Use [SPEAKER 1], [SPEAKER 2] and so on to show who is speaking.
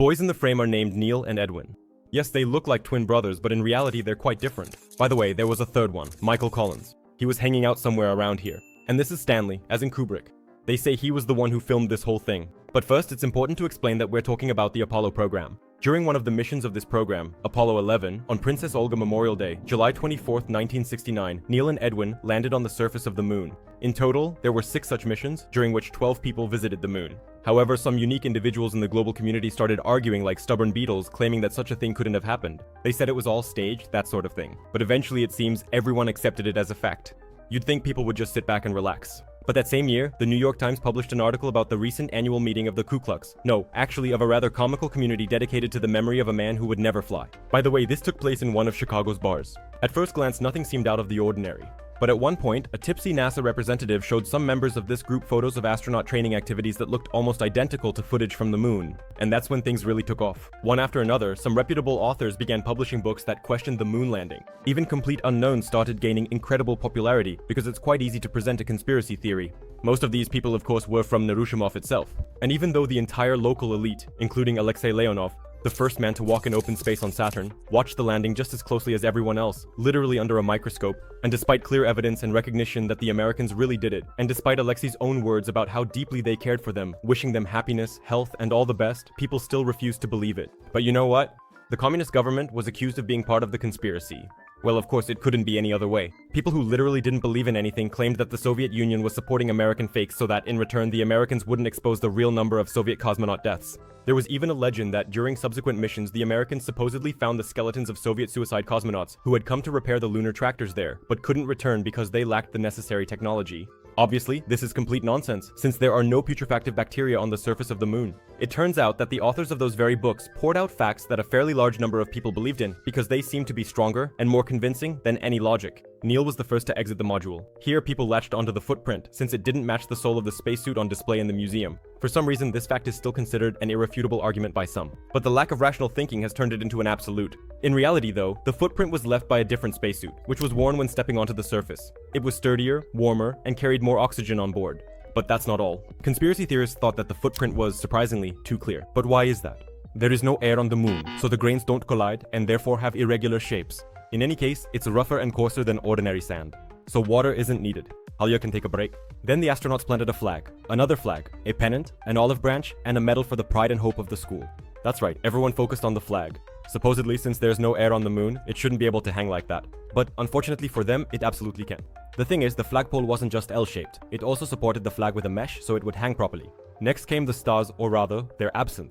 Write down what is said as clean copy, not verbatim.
[SPEAKER 1] Boys in the frame are named Neil and Edwin. Yes, they look like twin brothers, but in reality they're quite different. By the way, there was a third one, Michael Collins. He was hanging out somewhere around here. And this is Stanley, as in Kubrick. They say he was the one who filmed this whole thing. But first, it's important to explain that we're talking about the Apollo program. During one of the missions of this program, Apollo 11, on Princess Olga Memorial Day, July 24, 1969, Neil and Edwin landed on the surface of the moon. In total, there were 6 such missions, during which 12 people visited the moon. However, some unique individuals in the global community started arguing like stubborn beetles, claiming that such a thing couldn't have happened. They said it was all staged, that sort of thing. But eventually it seems everyone accepted it as a fact. You'd think people would just sit back and relax. But that same year, the New York Times published an article about the recent annual meeting of the Ku Klux. No, actually of a rather comical community dedicated to the memory of a man who would never fly. By the way, this took place in one of Chicago's bars. At first glance, nothing seemed out of the ordinary. But at one point, a tipsy NASA representative showed some members of this group photos of astronaut training activities that looked almost identical to footage from the moon. And that's when things really took off. One after another, some reputable authors began publishing books that questioned the moon landing. Even complete unknowns started gaining incredible popularity because it's quite easy to present a conspiracy theory. Most of these people, of course, were from Narushimov itself. And even though the entire local elite, including Alexei Leonov, the first man to walk in open space on Saturn, watched the landing just as closely as everyone else, literally under a microscope. And despite clear evidence and recognition that the Americans really did it, and despite Alexei's own words about how deeply they cared for them, wishing them happiness, health, and all the best, people still refused to believe it. But you know what? The communist government was accused of being part of the conspiracy. Well, of course, it couldn't be any other way. People who literally didn't believe in anything claimed that the Soviet Union was supporting American fakes so that, in return, the Americans wouldn't expose the real number of Soviet cosmonaut deaths. There was even a legend that during subsequent missions, the Americans supposedly found the skeletons of Soviet suicide cosmonauts who had come to repair the lunar tractors there, but couldn't return because they lacked the necessary technology. Obviously, this is complete nonsense, since there are no putrefactive bacteria on the surface of the moon. It turns out that the authors of those very books poured out facts that a fairly large number of people believed in, because they seemed to be stronger and more convincing than any logic. Neil was the first to exit the module. Here, people latched onto the footprint, since it didn't match the sole of the spacesuit on display in the museum. For some reason, this fact is still considered an irrefutable argument by some. But the lack of rational thinking has turned it into an absolute. In reality, though, the footprint was left by a different spacesuit, which was worn when stepping onto the surface. It was sturdier, warmer, and carried more oxygen on board. But that's not all. Conspiracy theorists thought that the footprint was, surprisingly, too clear. But why is that? There is no air on the moon, so the grains don't collide and therefore have irregular shapes. In any case, it's rougher and coarser than ordinary sand. So water isn't needed. Halya can take a break. Then the astronauts planted a flag, another flag, a pennant, an olive branch, and a medal for the pride and hope of the school. That's right, everyone focused on the flag. Supposedly, since there's no air on the moon, it shouldn't be able to hang like that. But unfortunately for them, it absolutely can. The thing is, the flagpole wasn't just L-shaped. It also supported the flag with a mesh so it would hang properly. Next came the stars, or rather, their absence.